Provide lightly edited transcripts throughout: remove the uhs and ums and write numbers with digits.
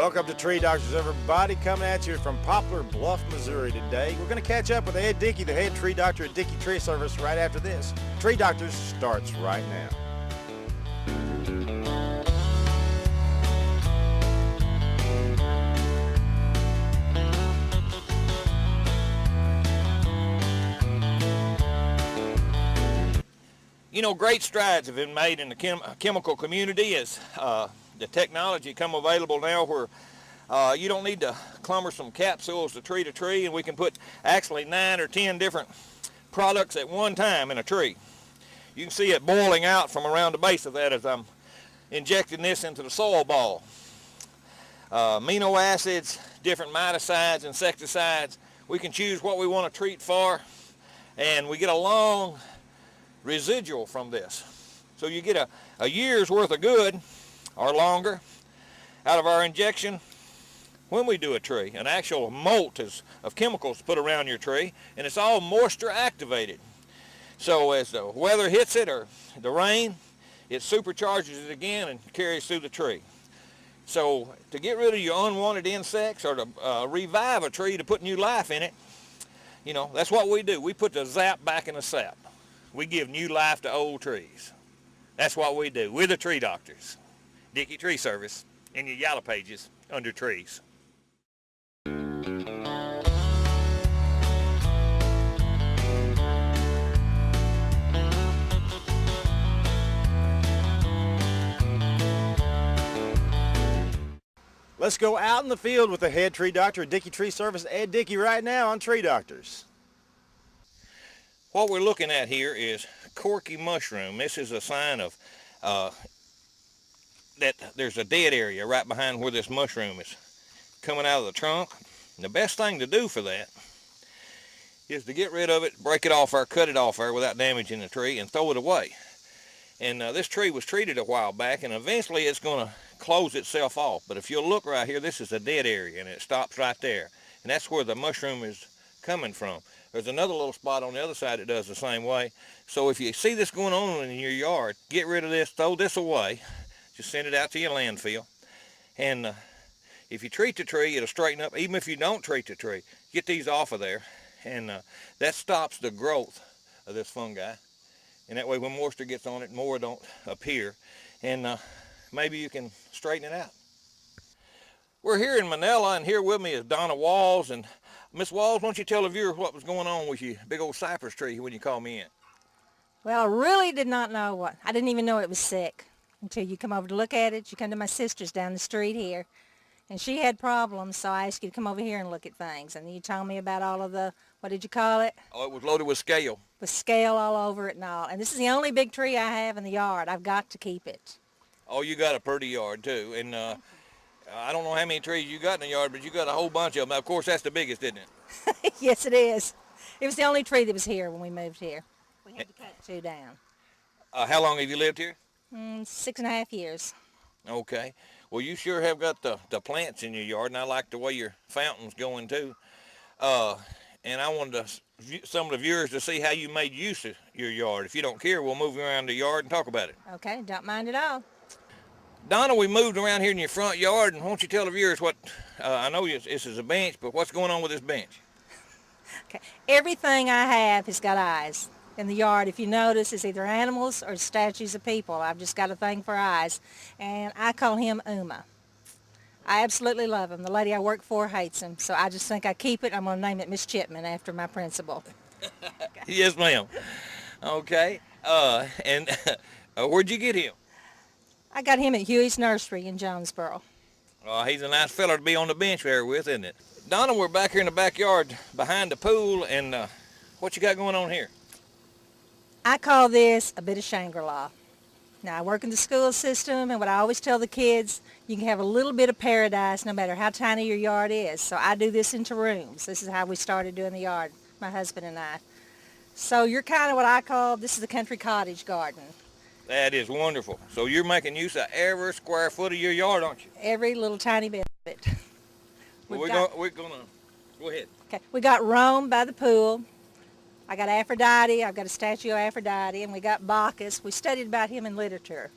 Welcome to Tree Doctors, everybody. Coming at you from Poplar Bluff, Missouri today. We're going to catch up with Ed Dickey, the head tree doctor at Dickey Tree Service, right after this. Tree Doctors starts right now. You know, great strides have been made in the chemical community as the technology come available now where you don't need to clumber some capsules to tree, and we can put actually 9 or 10 different products at one time in a tree. You can see it boiling out from around the base of that as I'm injecting this into the soil ball. Amino acids, different miticides, insecticides. We can choose what we want to treat for, and we get a long residual from this. So you get a year's worth of good or longer out of our injection when we do a tree. An actual molt of chemicals put around your tree, and it's all moisture activated. So as the weather hits it or the rain, it supercharges it again and carries through the tree. So to get rid of your unwanted insects or to revive a tree to put new life in it, you know, that's what we do. We put the zap back in the sap. We give new life to old trees. That's what we do. We're the Tree Doctors. Dickey Tree Service in your yellow pages under trees. Let's go out in the field with the head tree doctor at Dickey Tree Service, Ed Dickey, right now on Tree Doctors. What we're looking at here is corky mushroom. This is a sign of that there's a dead area right behind where this mushroom is coming out of the trunk. And the best thing to do for that is to get rid of it, break it off or cut it off there without damaging the tree, and throw it away. And this tree was treated a while back, and eventually it's going to close itself off. But if you'll look right here, this is a dead area, and it stops right there. And that's where the mushroom is coming from. There's another little spot on the other side that does the same way. So if you see this going on in your yard, get rid of this, throw this away. Just send it out to your landfill. And if you treat the tree, it'll straighten up. Even if you don't treat the tree, get these off of there. And that stops the growth of this fungi. And that way when moisture gets on it, more don't appear. And maybe you can straighten it out. We're here in Manila, and here with me is Donna Walls. And Miss Walls, why don't you tell the viewers what was going on with your big old cypress tree when you called me in? Well, I really did not know what. I didn't even know it was sick until you come over to look at it. You come to my sister's down the street here, and she had problems, so I asked you to come over here and look at things. And you told me about all of the, what did you call it? Oh, it was loaded with scale. With scale all over it and all. And this is the only big tree I have in the yard. I've got to keep it. Oh, you got a pretty yard, too. And I don't know how many trees you got in the yard, but you got a whole bunch of them. Of course, that's the biggest, isn't it? Yes, it is. It was the only tree that was here when we moved here. We had to cut 2 down. How long have you lived here? 6.5 years. Okay. Well, you sure have got the plants in your yard, and I like the way your fountain's going, too. And I wanted some of the viewers to see how you made use of your yard. If you don't care, we'll move around the yard and talk about it. Okay, don't mind at all. Donna, we moved around here in your front yard, and why don't you tell the viewers what, I know this is a bench, but what's going on with this bench? Okay, everything I have has got eyes in the yard. If you notice, it's either animals or statues of people. I've just got a thing for eyes, and I call him Uma. I absolutely love him. The lady I work for hates him, so I just think I keep it. I'm going to name it Miss Chipman after my principal. Okay. Yes, ma'am. Okay, and where'd you get him? I got him at Huey's Nursery in Jonesboro. Oh, he's a nice fella to be on the bench there with, isn't it? Donna, we're back here in the backyard behind the pool, and what you got going on here? I call this a bit of Shangri-La. Now, I work in the school system, and what I always tell the kids, you can have a little bit of paradise no matter how tiny your yard is. So I do this into rooms. This is how we started doing the yard, my husband and I. So you're kind of what I call, this is the country cottage garden. That is wonderful. So you're making use of every square foot of your yard, aren't you? Every little tiny bit of it. Well, we're gonna go ahead. Okay, we got Rome by the pool. I got Aphrodite. I've got a statue of Aphrodite, and we got Bacchus. We studied about him in literature.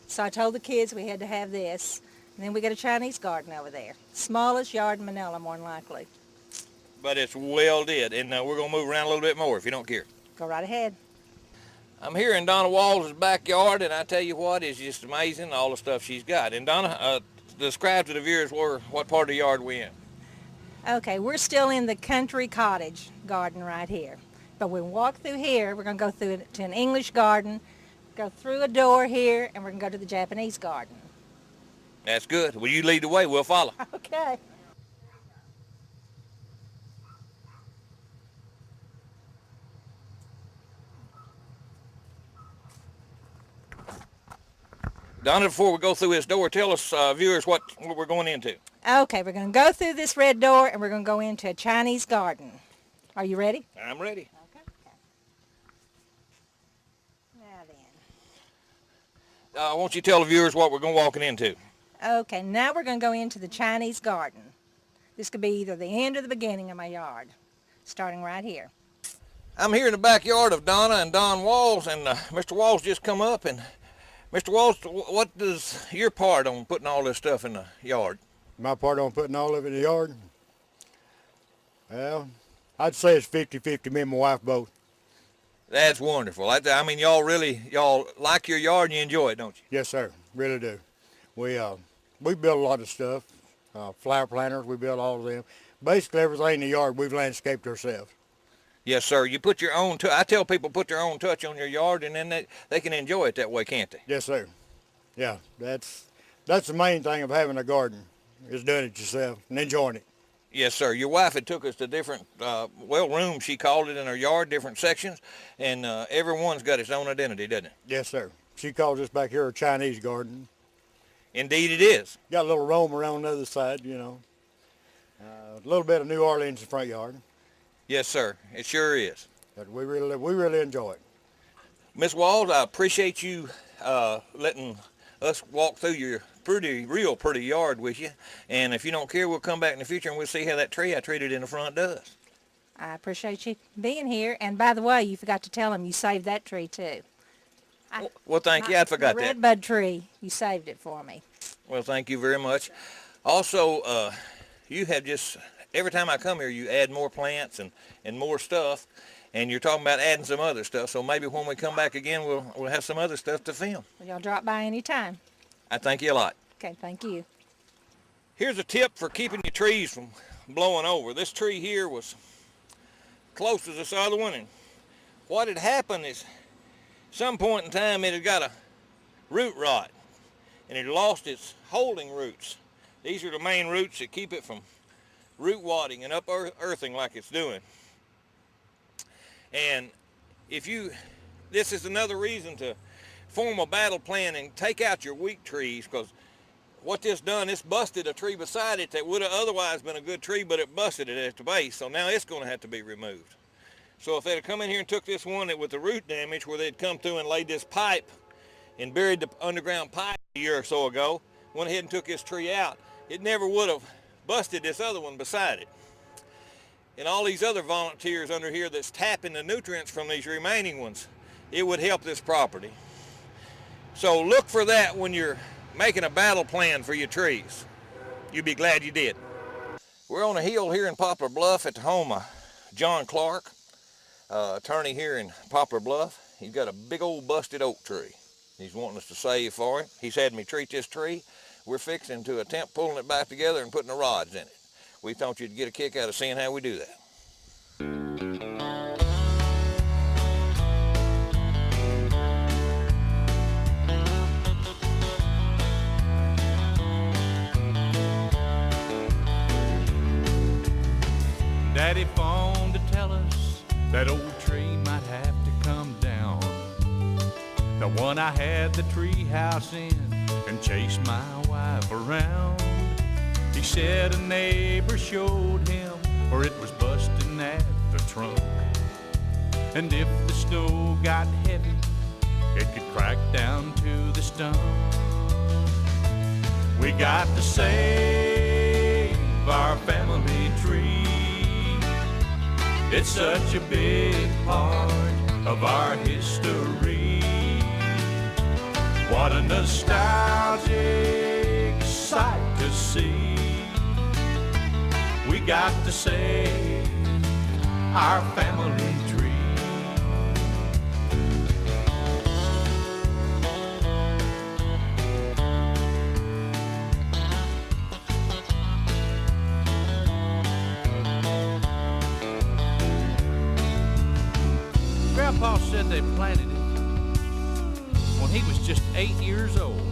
So I told the kids we had to have this. And then we got a Chinese garden over there. Smallest yard in Manila, more than likely. But it's well did, and we're going to move around a little bit more if you don't care. Go right ahead. I'm here in Donna Walls' backyard, and I tell you what, it's just amazing, all the stuff she's got. And Donna, describe to the viewers what part of the yard we're in. Okay, we're still in the country cottage garden right here. But when we walk through here, we're going to go through to an English garden, go through a door here, and we're going to go to the Japanese garden. That's good. Well, you lead the way, we'll follow. Okay. Donna, before we go through this door, tell us, viewers, what we're going into. Okay, we're going to go through this red door, and we're going to go into a Chinese garden. Are you ready? I'm ready. Okay. Now then. Won't you tell the viewers what we're going walking into? Okay, now we're going to go into the Chinese garden. This could be either the end or the beginning of my yard, starting right here. I'm here in the backyard of Donna and Don Walls, and Mr. Walls just come up. And Mr. Walls, what is your part on putting all this stuff in the yard? My part on putting all of it in the yard? Well, I'd say it's 50-50, me and my wife both. That's wonderful. I mean, y'all like your yard and you enjoy it, don't you? Yes, sir, really do. We build a lot of stuff, flower planters, we build all of them. Basically everything in the yard we've landscaped ourselves. Yes, sir. You put your own I tell people put their own touch on your yard, and then they can enjoy it that way, can't they? Yes, sir. Yeah, that's the main thing of having a garden, is doing it yourself and enjoying it. Yes, sir. Your wife had took us to different, rooms, she called it, in her yard, different sections, and everyone's got its own identity, doesn't it? Yes, sir. She calls this back here a Chinese garden. Indeed it is. Got a little Rome around the other side, you know. A little bit of New Orleans in the front yard. Yes, sir. It sure is. But we really enjoy it. Miss Walls, I appreciate you letting us walk through your real pretty yard with you. And if you don't care, we'll come back in the future and we'll see how that tree I treated in the front does. I appreciate you being here. And by the way, you forgot to tell them you saved that tree too. Well, thank you. I forgot the that. redbud tree, you saved it for me. Well, thank you very much. Also, you have just, every time I come here, you add more plants and more stuff. And you're talking about adding some other stuff. So maybe when we come back again, we'll have some other stuff to film. Well, y'all drop by anytime. I thank you a lot. Okay, thank you. Here's a tip for keeping your trees from blowing over. This tree here was close to this other one, and what had happened is some point in time it had got a root rot, and it lost its holding roots. These are the main roots that keep it from root wadding and up earthing like it's doing. And this is another reason to form a battle plan and take out your weak trees, because what this done, this busted a tree beside it that would have otherwise been a good tree, but it busted it at the base, so now it's going to have to be removed. So if they'd have come in here and took this one with the root damage, where they'd come through and laid this pipe and buried the underground pipe a year or so ago, went ahead and took this tree out, it never would have busted this other one beside it. And all these other volunteers under here that's tapping the nutrients from these remaining ones, it would help this property. So look for that when you're making a battle plan for your trees. You'll be glad you did. We're on a hill here in Poplar Bluff at the home of John Clark, attorney here in Poplar Bluff. He's got a big old busted oak tree he's wanting us to save for him. He's had me treat this tree. We're fixing to attempt pulling it back together and putting the rods in it. We thought you'd get a kick out of seeing how we do that. Daddy phoned to tell us that old tree might have to come down. The one I had the tree house in and chased my wife around. He said a neighbor showed him where it was busting at the trunk. And if the snow got heavy, it could crack down to the stump. We got to save our family tree. It's such a big part of our history. What a nostalgic sight to see. We got to save our family tree. Grandpa said they planted it when he was just 8 years old.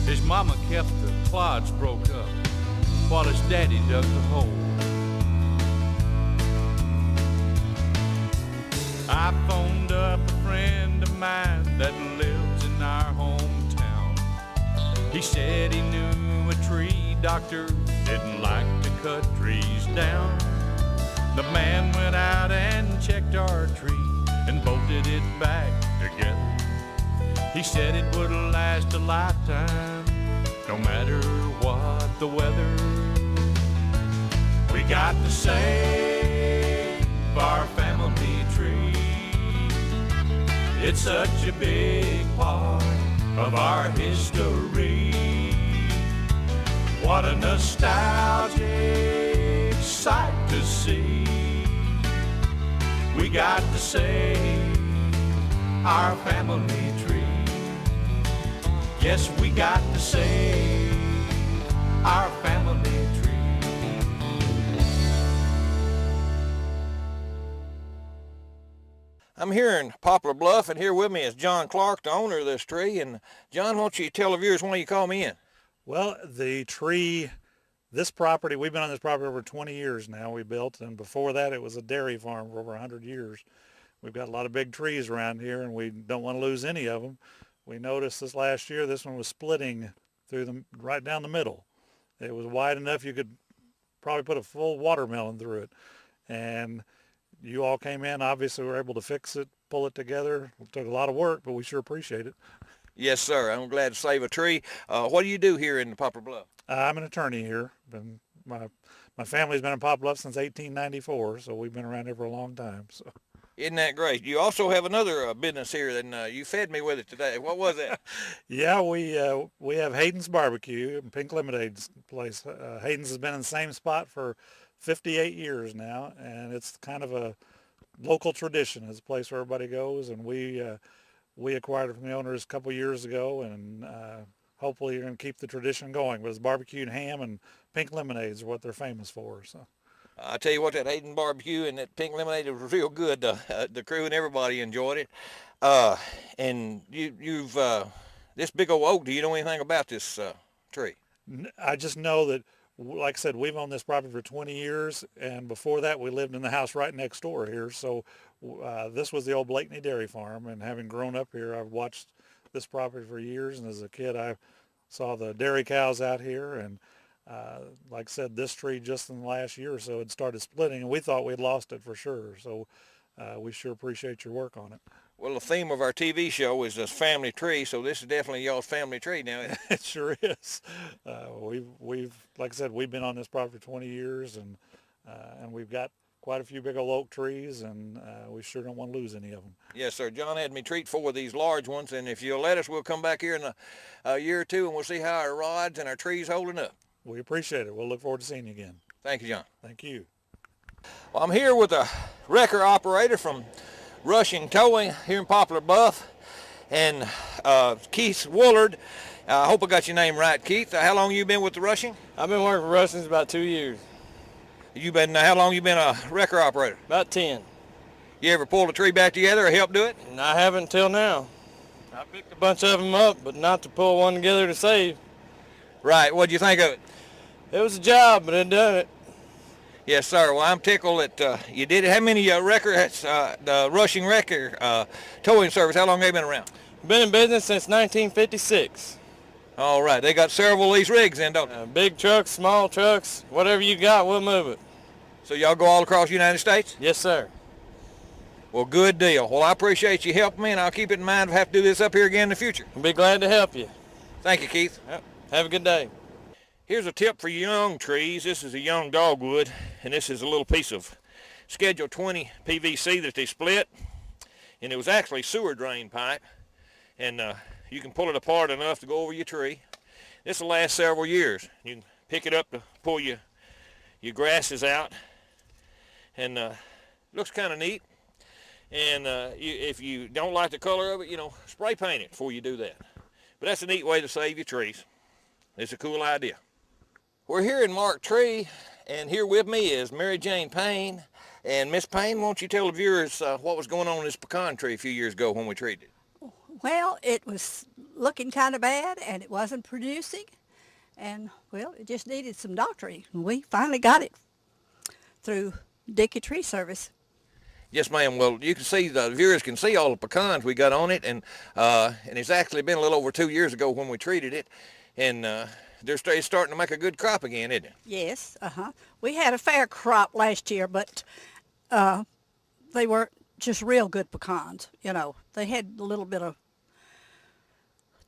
His mama kept the clods broke up while his daddy dug the hole. I phoned up a friend of mine that lives in our hometown. He said he knew a tree doctor didn't like to cut trees down. The man went out and checked our tree and bolted it back together. He said it would last a lifetime, no matter what the weather. We got to save our family tree. It's such a big part of our history. What a nostalgic sight to see. We got to save our family tree. Yes, we got to save our family tree. I'm here in Poplar Bluff, and here with me is John Clark, the owner of this tree. And John, why don't you tell the viewers why you called me in? Well, the tree, this property, we've been on this property over 20 years now, we built, and before that it was a dairy farm for over 100 years. We've got a lot of big trees around here, and we don't want to lose any of them. We noticed this last year, this one was splitting through right down the middle. It was wide enough you could probably put a full watermelon through it. And you all came in, obviously were able to fix it, pull it together. It took a lot of work, but we sure appreciate it. Yes, sir. I'm glad to save a tree. What do you do here in Poplar Bluff? I'm an attorney here. My family's been in Poplar Bluff since 1894, so we've been around here for a long time. So. Isn't that great? You also have another business here, and you fed me with it today. What was that? Yeah, we have Hayden's Barbecue, Pink Lemonade's place. Hayden's has been in the same spot for 58 years now, and it's kind of a local tradition. It's a place where everybody goes, and we acquired it from the owners a couple years ago, and hopefully you're going to keep the tradition going. But it's barbecue and ham and pink lemonades are what they're famous for. So. I tell you what, that Hayden barbecue and that pink lemonade was real good. The crew and everybody enjoyed it. And you've this big old oak. Do you know anything about this tree? I just know that, like I said, we've owned this property for 20 years, and before that we lived in the house right next door here. So this was the old Blakeney Dairy Farm, and having grown up here, I've watched this property for years. And as a kid, I saw the dairy cows out here, and like I said, this tree just in the last year or so had started splitting, and we thought we'd lost it for sure. So we sure appreciate your work on it. Well, the theme of our TV show is this family tree, so this is definitely y'all's family tree now. It sure is. We've like I said, we've been on this property for 20 years, and we've got quite a few big old oak trees, and we sure don't want to lose any of them. Yes, sir. John had me treat 4 of these large ones, and if you'll let us, we'll come back here in a year or two, and we'll see how our rods and our trees holding up. We appreciate it. We'll look forward to seeing you again. Thank you, John. Thank you. Well, I'm here with a wrecker operator from Rushing Towing here in Poplar Bluff, and Keith Woolard. I hope I got your name right, Keith. How long you been with the Rushing? I've been working for Rushing's about 2 years. How long you been a wrecker operator? About 10. You ever pulled a tree back together or help do it? And I haven't until now. I picked a bunch of them up, but not to pull one together to save. Right. What'd you think of it? It was a job, but it done it. Yes, sir. Well, I'm tickled that you did it. How many the Rushing Wrecker towing service, how long have they been around? Been in business since 1956. All right. They got several of these rigs in, don't they? Big trucks, small trucks, whatever you got, we'll move it. So y'all go all across the United States? Yes, sir. Well, good deal. Well, I appreciate you helping me, and I'll keep it in mind if I have to do this up here again in the future. I'll be glad to help you. Thank you, Keith. Yep. Have a good day. Here's a tip for young trees. This is a young dogwood, and this is a little piece of Schedule 20 PVC that they split, and it was actually sewer drain pipe, and you can pull it apart enough to go over your tree. This will last several years. You can pick it up to pull your grasses out, and looks kind of neat. And if you don't like the color of it, you know, spray paint it before you do that. But that's a neat way to save your trees. It's a cool idea. We're here in Mark Tree, and here with me is Mary Jane Payne. And Miss Payne, won't you tell the viewers what was going on in this pecan tree a few years ago when we treated it? Well, it was looking kind of bad, and it wasn't producing. And, well, it just needed some doctoring. And we finally got it through Dickey Tree Service. Yes, ma'am. Well, you can see, the viewers can see all the pecans we got on it, and it's actually been a little over 2 years ago when we treated it, and it's starting to make a good crop again, isn't it? Yes, We had a fair crop last year, but they weren't just real good pecans. You know, they had a little bit of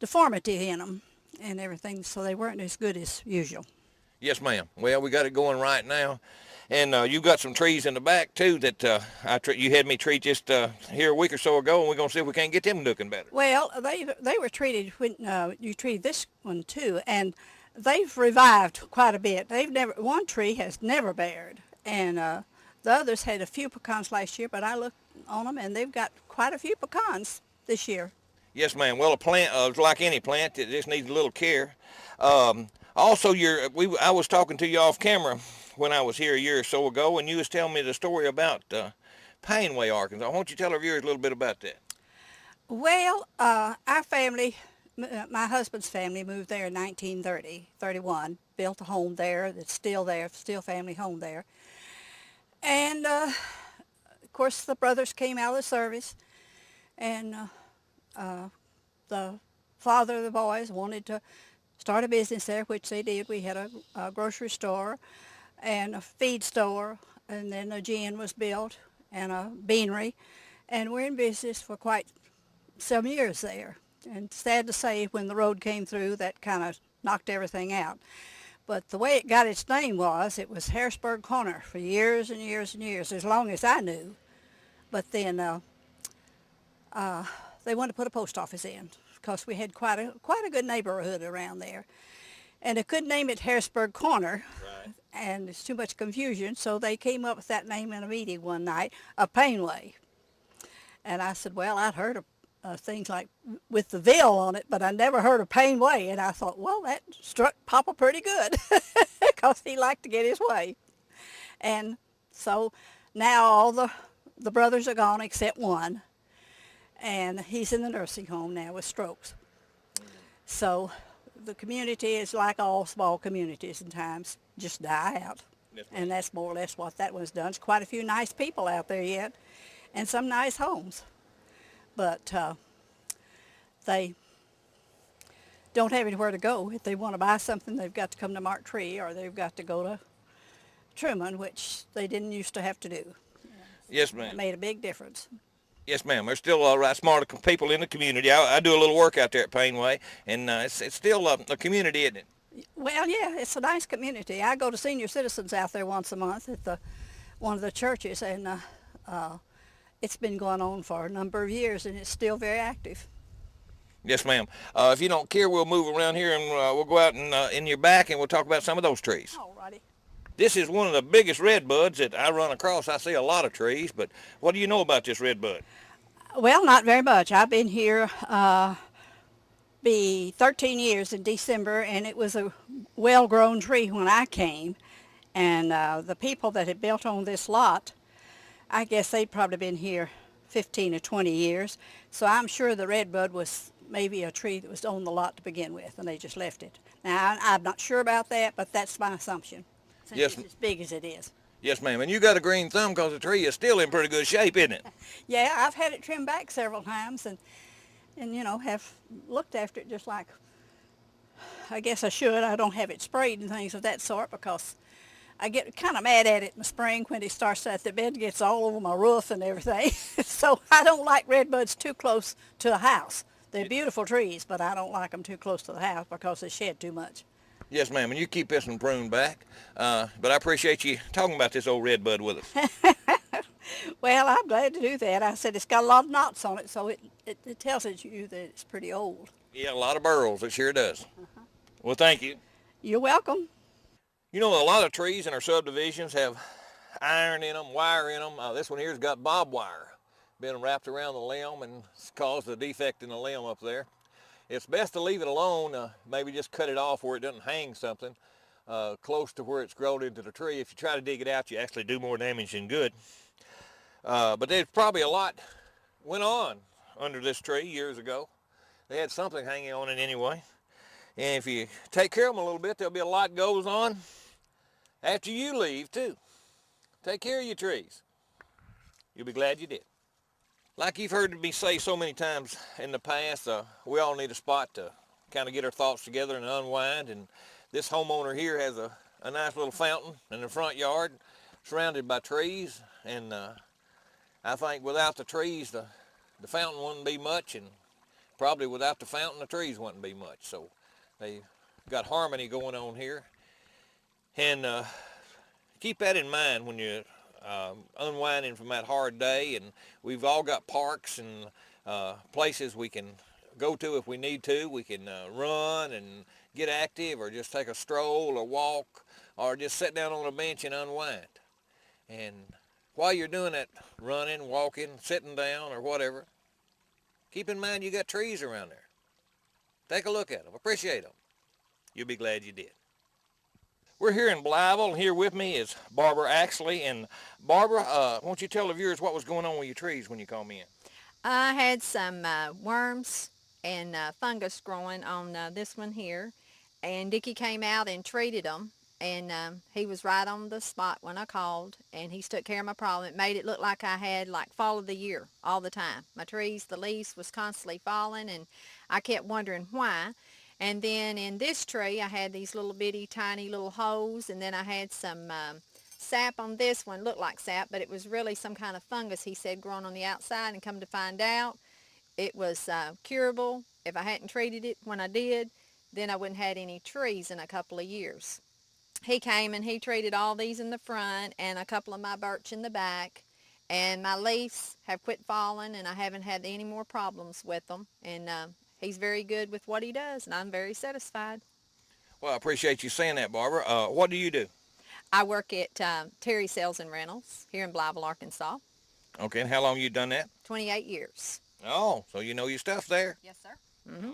deformity in them and everything, so they weren't as good as usual. Yes, ma'am. Well, we got it going right now. And you've got some trees in the back, too, that you had me treat just here a week or so ago, and we're going to see if we can't get them looking better. Well, they were treated when you treated this one, too, and they've revived quite a bit. One tree has never bared, and the others had a few pecans last year, but I looked on them, and they've got quite a few pecans this year. Yes, ma'am. Well, a plant, like any plant, it just needs a little care. Also, I was talking to you off camera when I was here a year or so ago, and you was telling me the story about Painway, Arkansas. Why don't you tell our viewers a little bit about that? Well, our family, my husband's family, moved there in 1931, built a home there that's still there, still family home there. And, of course, the brothers came out of the service, and the father of the boys wanted to start a business there, which they did. We had a grocery store and a feed store, and then a gin was built and a beanery, and we're in business for quite some years there. And sad to say, when the road came through, that kind of knocked everything out. But the way it got its name it was Harrisburg Corner for years and years and years, as long as I knew. But then they wanted to put a post office in, because we had quite a good neighborhood around there. And they couldn't name it Harrisburg Corner, right, and it's too much confusion, so they came up with that name in a meeting one night, a Painway. And I said, well, I'd heard of things like with the Ville on it, but I never heard of Painway. And I thought, well, that struck Papa pretty good, because he liked to get his way. And so now all the brothers are gone except one, and he's in the nursing home now with strokes. So the community is like all small communities, and times just die out. And that's more or less what that one's done. There's quite a few nice people out there yet, and some nice homes. But they don't have anywhere to go. If they want to buy something, they've got to come to Mark Tree, or they've got to go to Truman, which they didn't used to have to do. Yes, ma'am. It made a big difference. Yes, ma'am. There's still smart people in the community. I do a little work out there at Painway, and it's still a community, isn't it? Well, yeah, it's a nice community. I go to senior citizens out there once a month at one of the churches, and it's been going on for a number of years, and it's still very active. Yes, ma'am. If you don't care, we'll move around here, and we'll go out in your back, and we'll talk about some of those trees. All righty. This is one of the biggest redbuds that I run across. I see a lot of trees, but what do you know about this redbud? Well, not very much. I've been here be 13 years in December, and it was a well-grown tree when I came. And the people that had built on this lot, I guess they'd probably been here 15 or 20 years. So I'm sure the redbud was maybe a tree that was on the lot to begin with, and they just left it. Now, I'm not sure about that, but that's my assumption, since yes, it's as big as it is. Yes, ma'am. And you got a green thumb because the tree is still in pretty good shape, isn't it? Yeah, I've had it trimmed back several times, and you know, have looked after it just like I guess I should. I don't have it sprayed and things of that sort, because I get kind of mad at it in the spring when it starts that the bed gets all over my roof and everything. So I don't like redbuds too close to the house. They're beautiful trees, but I don't like them too close to the house because they shed too much. Yes, ma'am, and you keep this one pruned back. But I appreciate you talking about this old redbud with us. Well, I'm glad to do that. I said it's got a lot of knots on it, so it tells you that it's pretty old. Yeah, a lot of burls, it sure does. Well, thank you. You're welcome. You know, a lot of trees in our subdivisions have iron in them, wire in them. This one here's got barbed wire. Been wrapped around the limb and it's caused a defect in the limb up there. It's best to leave it alone, maybe just cut it off where it doesn't hang something close to where it's grown into the tree. If you try to dig it out, you actually do more damage than good. But there's probably a lot went on under this tree years ago. They had something hanging on it anyway. And if you take care of them a little bit, there'll be a lot goes on after you leave too. Take care of your trees. You'll be glad you did. Like you've heard me say so many times in the past, we all need a spot to kind of get our thoughts together and unwind. And this homeowner here has a nice little fountain in the front yard surrounded by trees. And I think without the trees, the fountain wouldn't be much. And probably without the fountain, the trees wouldn't be much. So they got harmony going on here. And keep that in mind when you're unwinding from that hard day. And we've all got parks and places we can go to if we need to. We can run and get active, or just take a stroll or walk, or just sit down on a bench and unwind. And while you're doing that, running, walking, sitting down, or whatever, keep in mind you got trees around there. Take a look at them, appreciate them. You'll be glad you did. We're here in Blytheville, and here with me is Barbara Axley. And Barbara, won't you tell the viewers what was going on with your trees when you called me in? I had some worms and fungus growing on this one here, and Dickey came out and treated them, and he was right on the spot when I called, and he's took care of my problem. It made it look like I had like fall of the year all the time. My trees, the leaves was constantly falling, and I kept wondering why. And then in this tree, I had these little bitty tiny little holes, and then I had some sap on this one. Looked like sap, but it was really some kind of fungus, he said, growing on the outside, and come to find out, it was curable. If I hadn't treated it when I did, then I wouldn't have had any trees in a couple of years. He came and he treated all these in the front and a couple of my birch in the back, and my leaves have quit falling, and I haven't had any more problems with them. And he's very good with what he does, and I'm very satisfied. Well, I appreciate you saying that, Barbara. What do you do? I work at Terry Sales and Rentals here in Blytheville, Arkansas. Okay, and how long you done that? 28 years. Oh, so you know your stuff there. Yes, sir.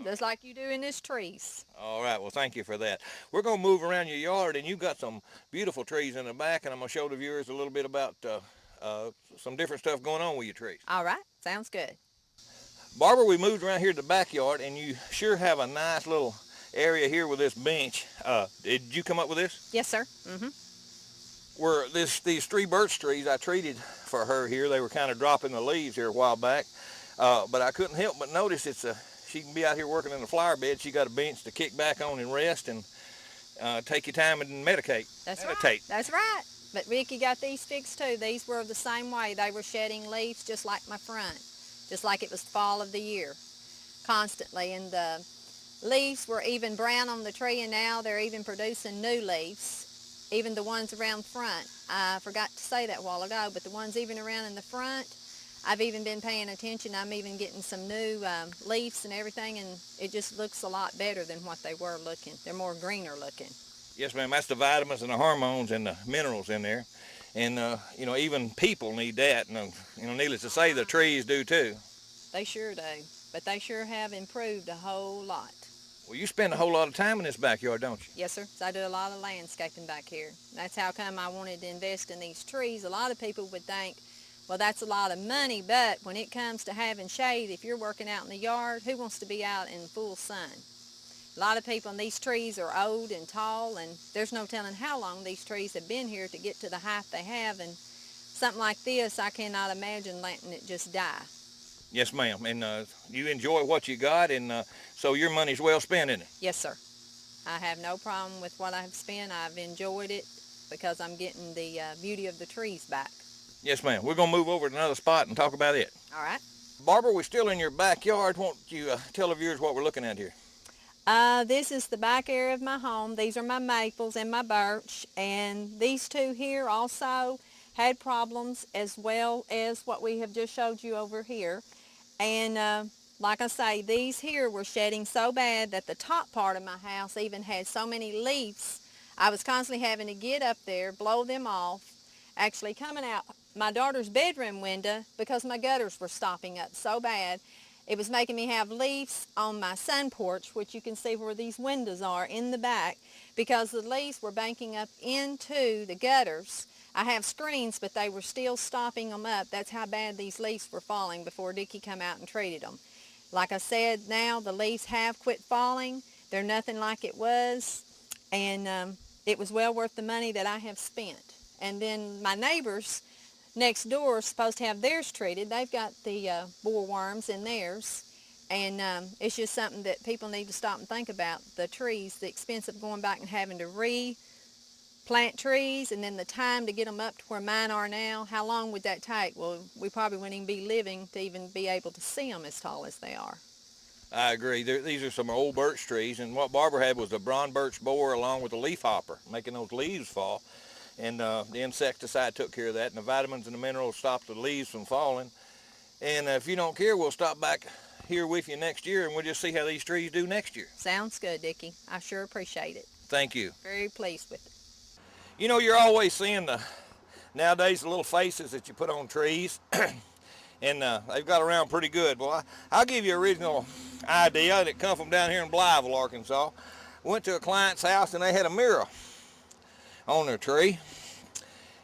Just like you do in this trees. All right, well, thank you for that. We're going to move around your yard, and you've got some beautiful trees in the back, and I'm going to show the viewers a little bit about some different stuff going on with your trees. All right, sounds good. Barbara, we moved around here to the backyard, and you sure have a nice little area here with this bench. Did you come up with this? Yes, sir. Where these 3 birch trees I treated for her here, they were kind of dropping the leaves here a while back, but I couldn't help but notice she can be out here working in the flower bed. She got a bench to kick back on and rest and take your time and meditate. That's right. That's right. But Ricky got these fixed too. These were the same way. They were shedding leaves just like my front, just like it was fall of the year, constantly. And the leaves were even brown on the tree, and now they're even producing new leaves, even the ones around front. I forgot to say that a while ago, but the ones even around in the front, I've even been paying attention. I'm even getting some new leaves and everything, and it just looks a lot better than what they were looking. They're more greener looking. Yes, ma'am. That's the vitamins and the hormones and the minerals in there. And, you know, even people need that. And, you know, needless to say, the trees do too. They sure do. But they sure have improved a whole lot. Well, you spend a whole lot of time in this backyard, don't you? Yes, sir. So I do a lot of landscaping back here. That's how come I wanted to invest in these trees. A lot of people would think, well, that's a lot of money, but when it comes to having shade, if you're working out in the yard, who wants to be out in full sun? A lot of people, and these trees are old and tall, and there's no telling how long these trees have been here to get to the height they have, and something like this, I cannot imagine letting it just die. Yes, ma'am. And you enjoy what you got, and so your money's well spent, isn't it? Yes, sir. I have no problem with what I've spent. I've enjoyed it because I'm getting the beauty of the trees back. Yes, ma'am. We're going to move over to another spot and talk about it. All right. Barbara, we're still in your backyard. Won't you tell the viewers what we're looking at here? This is the back area of my home. These are my maples and my birch, and these two here also had problems as well as what we have just showed you over here. And like I say, these here were shedding so bad that the top part of my house even had so many leaves. I was constantly having to get up there, blow them off, actually coming out my daughter's bedroom window because my gutters were stopping up so bad. It was making me have leaves on my sun porch, which you can see where these windows are in the back, because the leaves were banking up into the gutters. I have screens, but they were still stopping them up. That's how bad these leaves were falling before Dickey come out and treated them. Like I said, now the leaves have quit falling. They're nothing like it was, and it was well worth the money that I have spent. And then my neighbors next door are supposed to have theirs treated. They've got the bollworms in theirs, and it's just something that people need to stop and think about. The trees, the expense of going back and having to replant trees, and then the time to get them up to where mine are now. How long would that take? Well, we probably wouldn't even be living to even be able to see them as tall as they are. I agree. These are some old birch trees, and what Barbara had was a brown birch borer along with a leaf hopper, making those leaves fall. And the insecticide took care of that, and the vitamins and the minerals stopped the leaves from falling. And if you don't care, we'll stop back here with you next year, and we'll just see how these trees do next year. Sounds good, Dickey. I sure appreciate it. Thank you. Very pleased with it. You know, you're always seeing nowadays the little faces that you put on trees, and they've got around pretty good. Well, I'll give you an original idea that come from down here in Blytheville, Arkansas. Went to a client's house, and they had a mirror on their tree,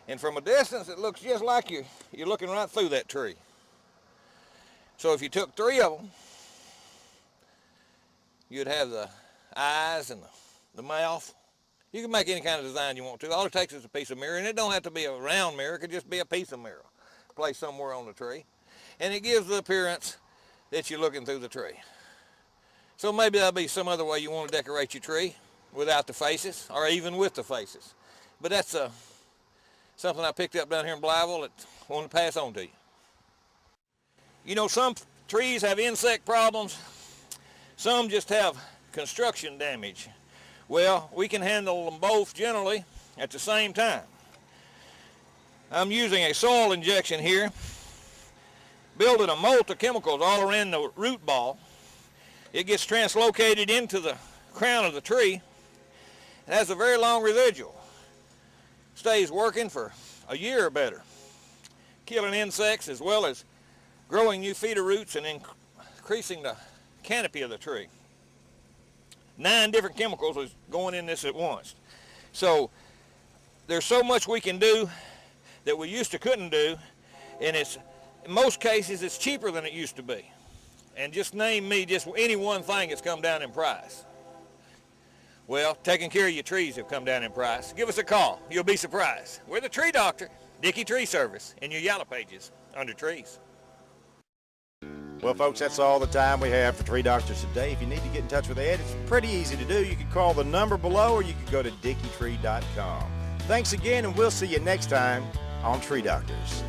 and from a distance it looks just like you're looking right through that tree. So if you took 3 of them, you'd have the eyes and the mouth. You can make any kind of design you want to. All it takes is a piece of mirror, and it don't have to be a round mirror. It could just be a piece of mirror placed somewhere on the tree, and it gives the appearance that you're looking through the tree. So maybe that'll be some other way you want to decorate your tree without the faces, or even with the faces. But that's something I picked up down here in Blytheville that I want to pass on to you. You know, some trees have insect problems. Some just have construction damage. Well, we can handle them both generally at the same time. I'm using a soil injection here, building a mold of chemicals all around the root ball. It gets translocated into the crown of the tree. It has a very long residual. Stays working for a year or better, killing insects as well as growing new feeder roots and increasing the canopy of the tree. 9 different chemicals is going in this at once. So there's so much we can do that we used to couldn't do, and in most cases it's cheaper than it used to be. And just name me just any one thing that's come down in price. Well, taking care of your trees have come down in price. Give us a call. You'll be surprised. We're the Tree Doctor, Dickey Tree Service, in your yellow pages under trees. Well, folks, that's all the time we have for Tree Doctors today. If you need to get in touch with Ed, it's pretty easy to do. You can call the number below, or you can go to dickeytree.com. Thanks again, and we'll see you next time on Tree Doctors.